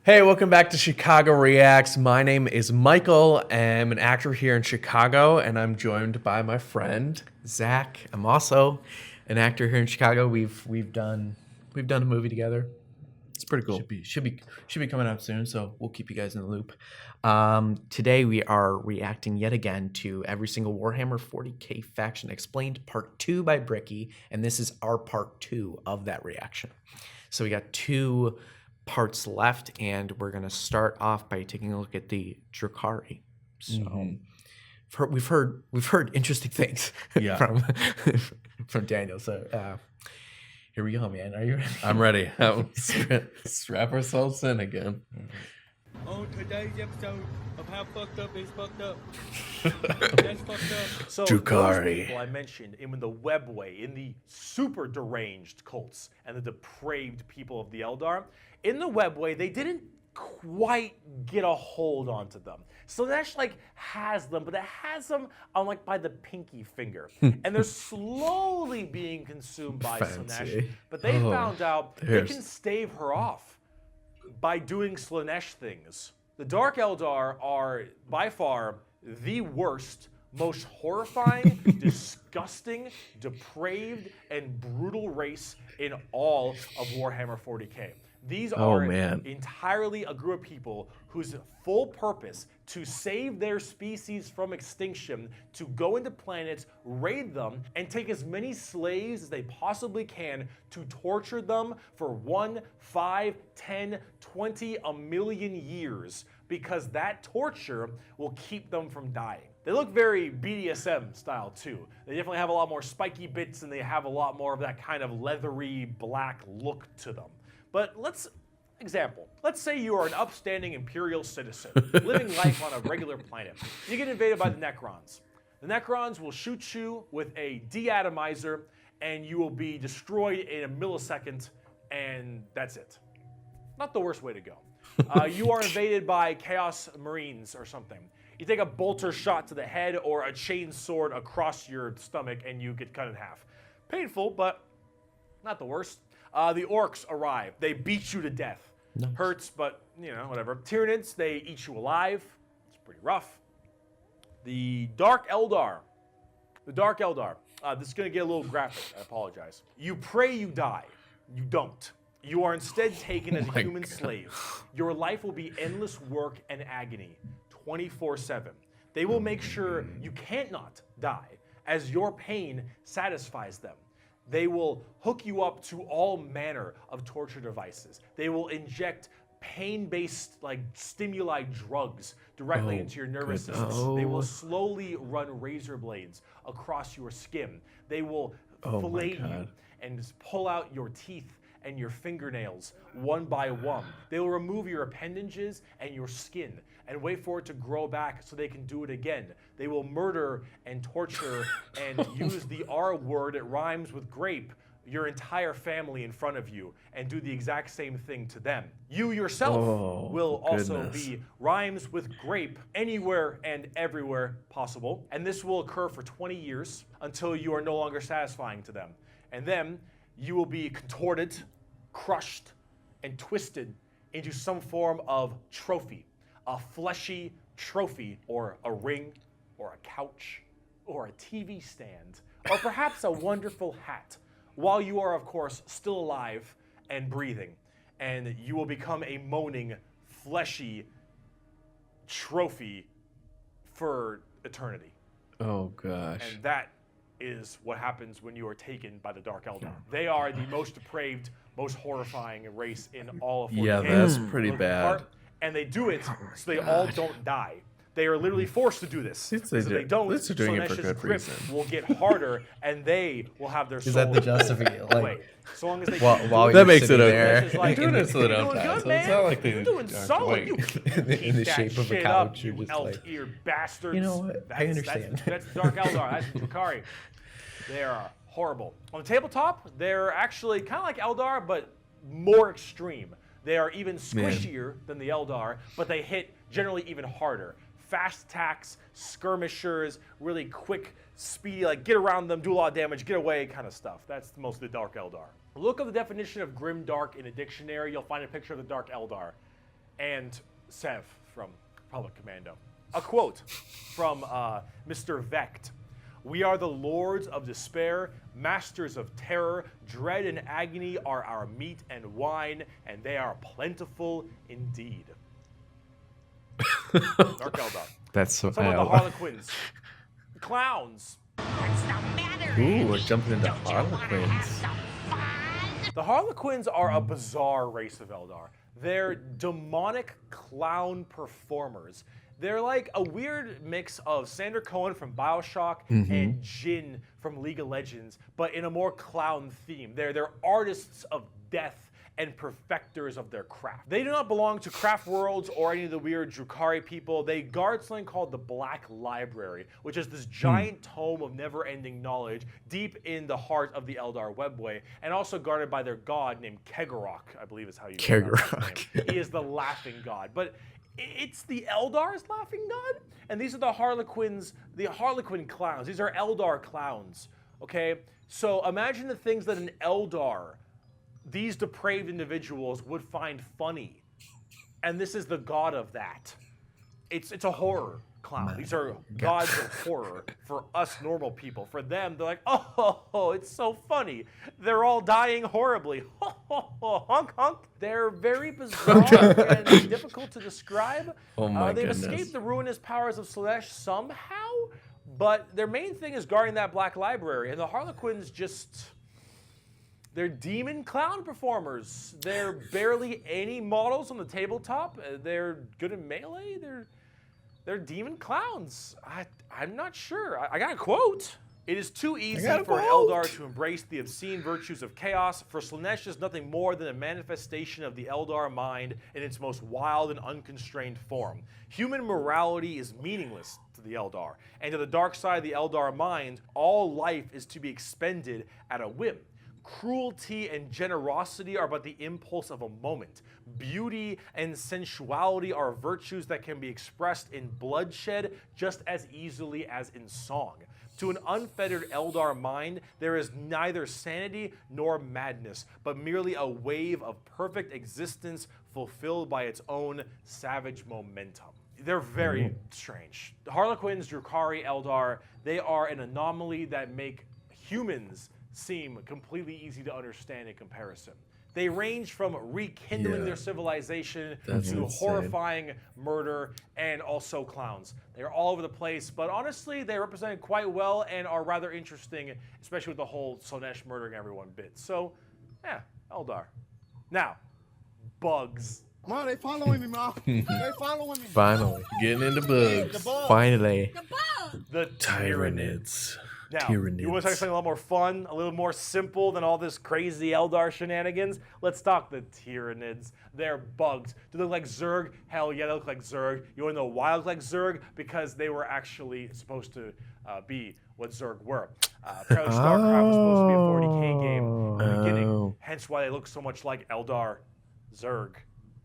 Hey, welcome back to Chicago Reacts. My name is Michael. I'm an actor here in Chicago, and I'm joined by my friend Zach. I'm also an actor here in Chicago. We've done a movie together. It's pretty cool. Should be coming out soon, so we'll keep you guys in the loop. Today we are reacting yet again to every single Warhammer 40k faction explained part 2 by Bricky, and this is our part 2 of that reaction. So we got 2 parts left, and we're gonna start off by taking a look at the Drukhari. So we've heard interesting things from Daniel. So here we go, man. Are you ready? I'm ready. Strap ourselves in again. On today's episode of How Fucked Up Is Fucked Up. That's fucked up. So Drukhari. those people I mentioned in the webway, in the super deranged cults and the depraved people of the Eldar, in the webway, they didn't quite get a hold onto them. Slaanesh has them, but it has them on by the pinky finger. And they're slowly being consumed by Slaanesh. But they found out they can stave her off by doing Slaanesh things. The Dark Eldar are by far the worst, most horrifying, disgusting, depraved, and brutal race in all of Warhammer 40k. These are entirely a group of people whose full purpose to save their species from extinction, to go into planets, raid them, and take as many slaves as they possibly can to torture them for 1, 5, 10, 20, a million years, because that torture will keep them from dying. They look very BDSM style too. They definitely have a lot more spiky bits, and they have a lot more of that kind of leathery black look to them. But let's say you are an upstanding Imperial citizen, living life on a regular planet. You get invaded by the Necrons. The Necrons will shoot you with a deatomizer, and you will be destroyed in a millisecond, and that's it. Not the worst way to go. You are invaded by Chaos Marines or something. You take a bolter shot to the head or a chain sword across your stomach, and you get cut in half. Painful, but not the worst. The orcs arrive. They beat you to death. Nice. Hurts, but, whatever. Tyranids, they eat you alive. It's pretty rough. The Dark Eldar. This is going to get a little graphic. I apologize. You pray you die. You don't. You are instead taken as a human slave. Your life will be endless work and agony, 24/7. They will make sure you can't not die, as your pain satisfies them. They will hook you up to all manner of torture devices. They will inject pain-based stimuli drugs directly into your nervous system. They will slowly run razor blades across your skin. They will fillet you and pull out your teeth and your fingernails one by one. They will remove your appendages and your skin and wait for it to grow back so they can do it again. They will murder and torture and use the R word, it rhymes with grape, your entire family in front of you, and do the exact same thing to them. You yourself will also be rhymes with grape anywhere and everywhere possible. And this will occur for 20 years until you are no longer satisfying to them. And then you will be contorted, crushed, and twisted into some form of trophy. A fleshy trophy, or a ring, or a couch, or a TV stand, or perhaps a wonderful hat, while you are, of course, still alive and breathing. And you will become a moaning, fleshy trophy for eternity. Oh, gosh. And that is what happens when you are taken by the Dark Eldar. They are the most depraved, most horrifying race in all of 40k. Yeah, that's pretty bad. And they do it so they all don't die. They are literally forced to do this. If they don't, they're doing it for Slaanesh good grip reason. will get harder, and they will have their soul. Is that the justification? Away. So long as they that makes it okay. They're doing it so they don't die. good, So man. it's not like You're doing solid. You in the shape of a couch, you you're just elk-eared bastards. You know what? I understand. That's Dark Eldar. That's Drukhari. They are horrible. On the tabletop, they're actually kind of like Eldar, but more extreme. They are even squishier than the Eldar, but they hit generally even harder. fast attacks, skirmishers, really quick, speedy, like get around them, do a lot of damage, get away kind of stuff. That's most of the Dark Eldar. Look up the definition of Grim Dark in a dictionary. You'll find a picture of the Dark Eldar. And Sev from Republic Commando. A quote from Mr. Vecht. We are the lords of despair, masters of terror. Dread and agony are our meat and wine, and they are plentiful indeed. Dark Eldar. That's so Some of the Harlequins. Clowns. Ooh, we're jumping into Harlequins. The Harlequins are a bizarre race of Eldar. They're demonic clown performers. They're like a weird mix of Sander Cohen from BioShock and Jin from League of Legends, but in a more clown theme. They're artists of death and perfecters of their craft. They do not belong to Craft Worlds or any of the weird Drukhari people. They guard something called the Black Library, which is this giant tome of never-ending knowledge deep in the heart of the Eldar webway, and also guarded by their god named Kegorok, I believe is how you pronounce his name. He is the laughing god. But it's the Eldar's laughing god, and these are the Harlequins, the Harlequin clowns. These are Eldar clowns, okay? So imagine the things that an Eldar, these depraved individuals, would find funny. And this is the god of that. It's a horror clown. These are gods of horror for us normal people. For them, they're like, oh, it's so funny. They're all dying horribly. Honk, honk. They're very bizarre and difficult to describe. Oh my They've goodness. escaped the ruinous powers of Slaanesh somehow, but their main thing is guarding that Black Library. And the Harlequins they're demon clown performers. They're barely any models on the tabletop. They're good at melee. They're demon clowns. I'm not sure. I got a quote. It is too easy for an Eldar to embrace the obscene virtues of chaos, for Slaanesh is nothing more than a manifestation of the Eldar mind in its most wild and unconstrained form. Human morality is meaningless to the Eldar, and to the dark side of the Eldar mind, all life is to be expended at a whim. Cruelty and generosity are but the impulse of a moment. Beauty and sensuality are virtues that can be expressed in bloodshed just as easily as in song. To an unfettered Eldar mind, there is neither sanity nor madness, but merely a wave of perfect existence fulfilled by its own savage momentum. They're very strange. The Harlequins, Drukhari, Eldar, they are an anomaly that make humans seem completely easy to understand in comparison. They range from rekindling their civilization to horrifying murder and also clowns. They're all over the place, but honestly, they represent quite well and are rather interesting, especially with the whole Slaanesh murdering everyone bit. So, yeah, Eldar. Now, bugs. Ma, they following me, Ma. They following me. Finally, getting into bugs. Finally, The Tyranids. Now, you want to talk something a lot more fun, a little more simple than all this crazy Eldar shenanigans? Let's talk the Tyranids. They're bugs. Do they look like Zerg? Hell yeah, they look like Zerg. You want to know why they look like Zerg? Because they were actually supposed to be what Zerg were. Apparently StarCraft was supposed to be a 40k game in the beginning, hence why they look so much like Eldar, Zerg,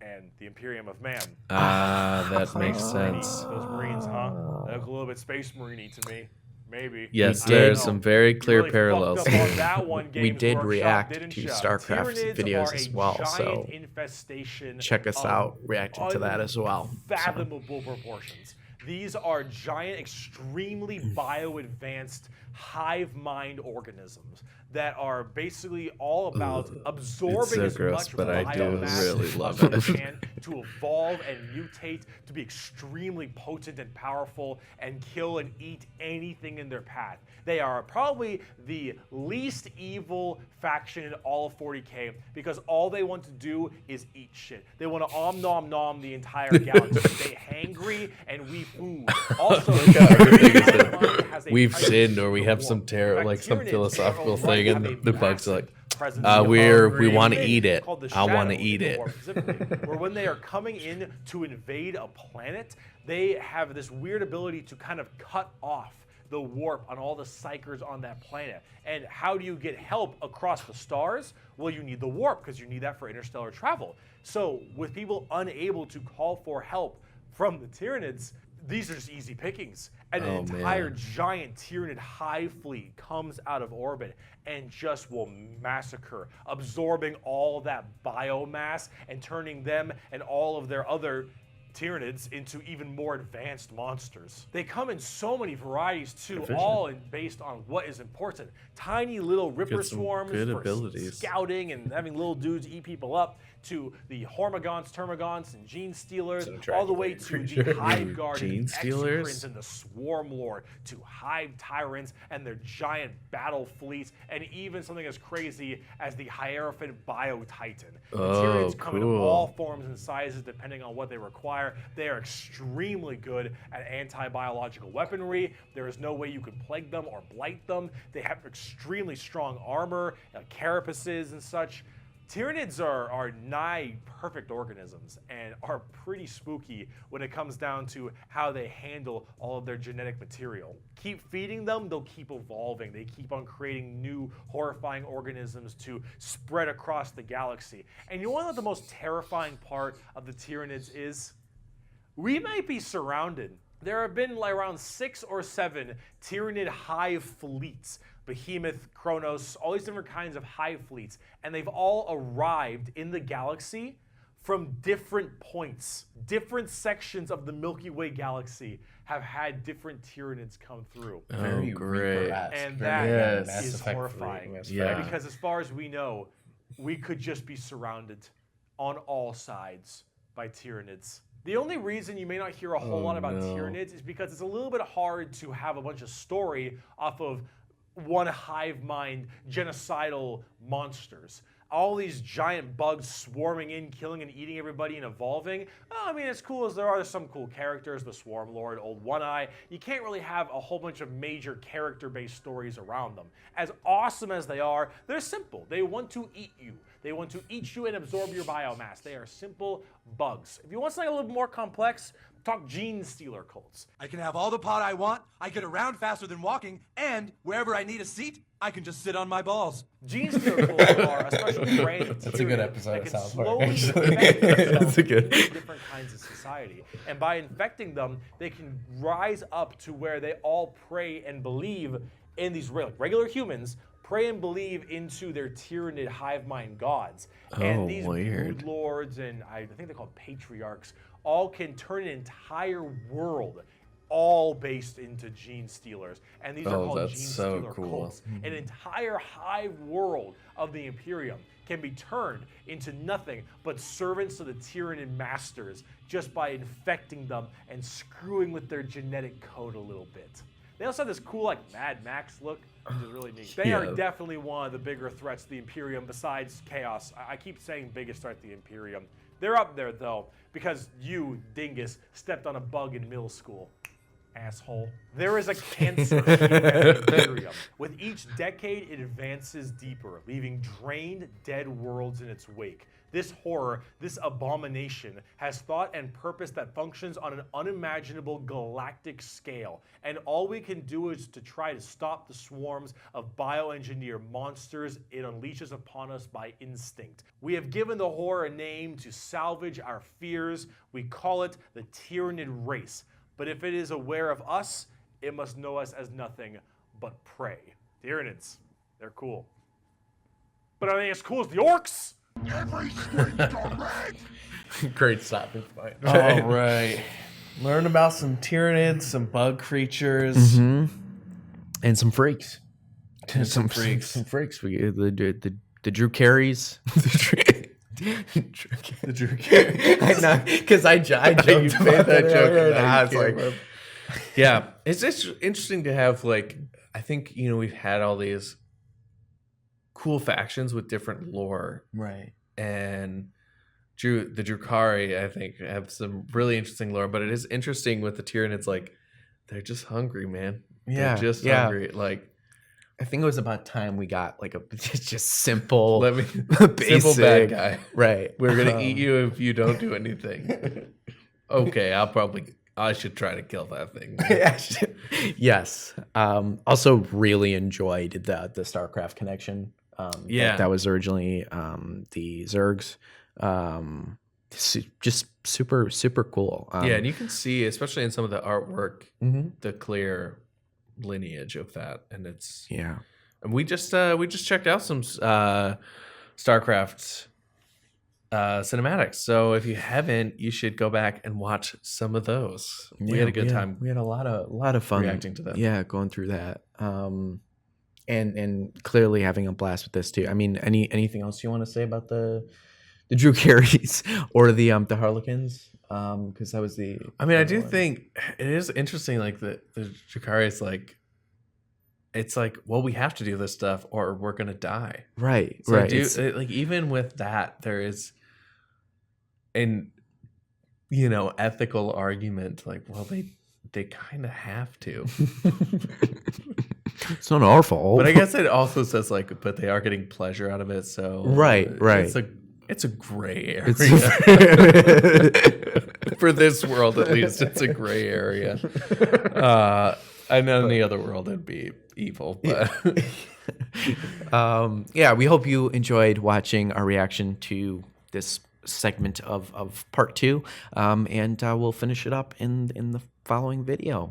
and the Imperium of Man. That makes sense. Those Marines, huh? They look a little bit Space Marine-y to me. Maybe. Yes, there's some very clear really parallels. fucked up on that one, We Games did Workshop, react didn't to ya? StarCraft Tyranids videos are as a well, giant so infestation check us of out reacting to that as well. Unfathomable proportions. These are giant, extremely bio-advanced hive mind organisms that are basically all about absorbing so as gross, much but I do biomass really as love they it. can to evolve and mutate to be extremely potent and powerful and kill and eat anything in their path. They are probably the least evil faction in all of 40k because all they want to do is eat shit. They want to nom nom the entire galaxy. Stay hangry and we food. Also, we've sinned or we have some terror, like some philosophical thing, and the bugs are like, we want to eat it. I want to eat it. Where when they are coming in to invade a planet, they have this weird ability to kind of cut off the warp on all the psychers on that planet. And how do you get help across the stars? Well, you need the warp because you need that for interstellar travel. So with people unable to call for help from the Tyranids, these are just easy pickings. And an Oh, entire man. giant Tyranid hive fleet comes out of orbit and just will massacre, absorbing all that biomass and turning them and all of their other Tyranids into even more advanced monsters. They come in so many varieties too, all based on what is important. Tiny little ripper some swarms good for abilities. scouting and having little dudes eat people up, to the Hormigons, Termagants, and Gene Stealers, all the way to the Hive Guard and Gene the Stealers? Exocrines and the Swarm Lord, to Hive Tyrants and their giant battle fleets, and even something as crazy as the Hierophant Bio Titan. The Tyranids come in cool. all forms and sizes depending on what they require. They are extremely good at anti-biological weaponry. There is no way you can plague them or blight them. They have extremely strong armor, carapaces and such. Tyranids are nigh perfect organisms and are pretty spooky when it comes down to how they handle all of their genetic material. Keep feeding them, they'll keep evolving. They keep on creating new horrifying organisms to spread across the galaxy. And you know what the most terrifying part of the Tyranids is? We might be surrounded. There have been like around 6 or 7 Tyranid hive fleets. Behemoth, Kronos, all these different kinds of hive fleets. And they've all arrived in the galaxy from different points. Different sections of the Milky Way galaxy have had different Tyranids come through. Oh, great. And Very that Mass is Effect horrifying. free. Yeah. Because as far as we know, we could just be surrounded on all sides by Tyranids. The only reason you may not hear a whole lot about Tyranids is because it's a little bit hard to have a bunch of story off of one hive mind genocidal monsters. All these giant bugs swarming in, killing and eating everybody and evolving. I mean, as cool as there are, there's some cool characters, the Swarm Lord, Old One-Eye. You can't really have a whole bunch of major character-based stories around them. As awesome as they are, they're simple. They want to eat you. They want to eat you and absorb your biomass. They are simple bugs. If you want something a little more complex, talk Gene Stealer cults. I can have all the pot I want, I get around faster than walking, and wherever I need a seat, I can just sit on my balls. Gene Stealer cults are a special brand of That's a good Tyranid episode that of can South Park, slowly actually. infect themselves That's a good- into different kinds of society. And by infecting them, they can rise up to where they all pray and believe in these regular humans, pray and believe into their Tyranid hive mind gods. And these weird. brood lords and I think they're called patriarchs all can turn an entire world all based into Gene Stealers. And these are Oh, called that's Gene so Stealer cool. cults. An entire hive world of the Imperium can be turned into nothing but servants to the Tyranid masters just by infecting them and screwing with their genetic code a little bit. They also have this cool like Mad Max look, which is really neat. They are Yeah. definitely one of the bigger threats to the Imperium besides Chaos. I keep saying biggest threat to the Imperium. They're up there though, because you, dingus, stepped on a bug in middle school. Asshole. There is a cancer in the Imperium. With each decade, it advances deeper, leaving drained, dead worlds in its wake. This horror, this abomination, has thought and purpose that functions on an unimaginable galactic scale. And all we can do is to try to stop the swarms of bioengineered monsters it unleashes upon us by instinct. We have given the horror a name to salvage our fears. We call it the Tyranid race. But if it is aware of us, it must know us as nothing but prey. Tyranids, they're cool. But are they as cool as the orcs? Great stopping point. All right. Learn about some Tyranids, some bug creatures, and some freaks. Some freaks. Some freaks. We the Drew Carries. The Drew Carries. I know, because I joked You about made that joke earlier, and and I I was can't like, remember. yeah, it's just interesting to have like I think we've had all these cool factions with different lore, Right. and the Drukari I think have some really interesting lore, but it is interesting with the Tyranids, like they're just hungry, man. Yeah, They're just yeah. hungry. Like I think it was about time we got like a just simple, let me basic, simple bad guy. Right. We're gonna eat you if you don't do anything. Okay, I should try to kill that thing. Yes. Also, really enjoyed the StarCraft connection. Yeah. that was originally the Zergs. just super cool. Yeah, and you can see, especially in some of the artwork, the clear lineage of that, and it's yeah. And we just checked out some StarCraft cinematics. So if you haven't, you should go back and watch some of those. We had a good time. We had a lot of fun reacting to that. Yeah, going through that. And clearly having a blast with this too. I mean, anything else you want to say about the Drew Carries or the Harlequins? Because that was the. I mean, I do think it is interesting. Like the Drakari is like, it's like, well, we have to do this stuff or we're gonna die. Right. So right. like even with that, there is an ethical argument. Like, well, they kind of have to. It's not our fault. But I guess it also says like, but they are getting pleasure out of it. So right. It's a gray area. For this world, at least, it's a gray area. I know in the other world it'd be evil, but yeah, we hope you enjoyed watching our reaction to this segment of part 2, and we'll finish it up in the following video.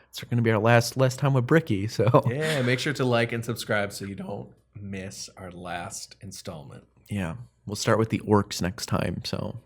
It's going to be our last time with Bricky. So yeah, make sure to like and subscribe so you don't miss our last installment. Yeah, we'll start with the orcs next time. So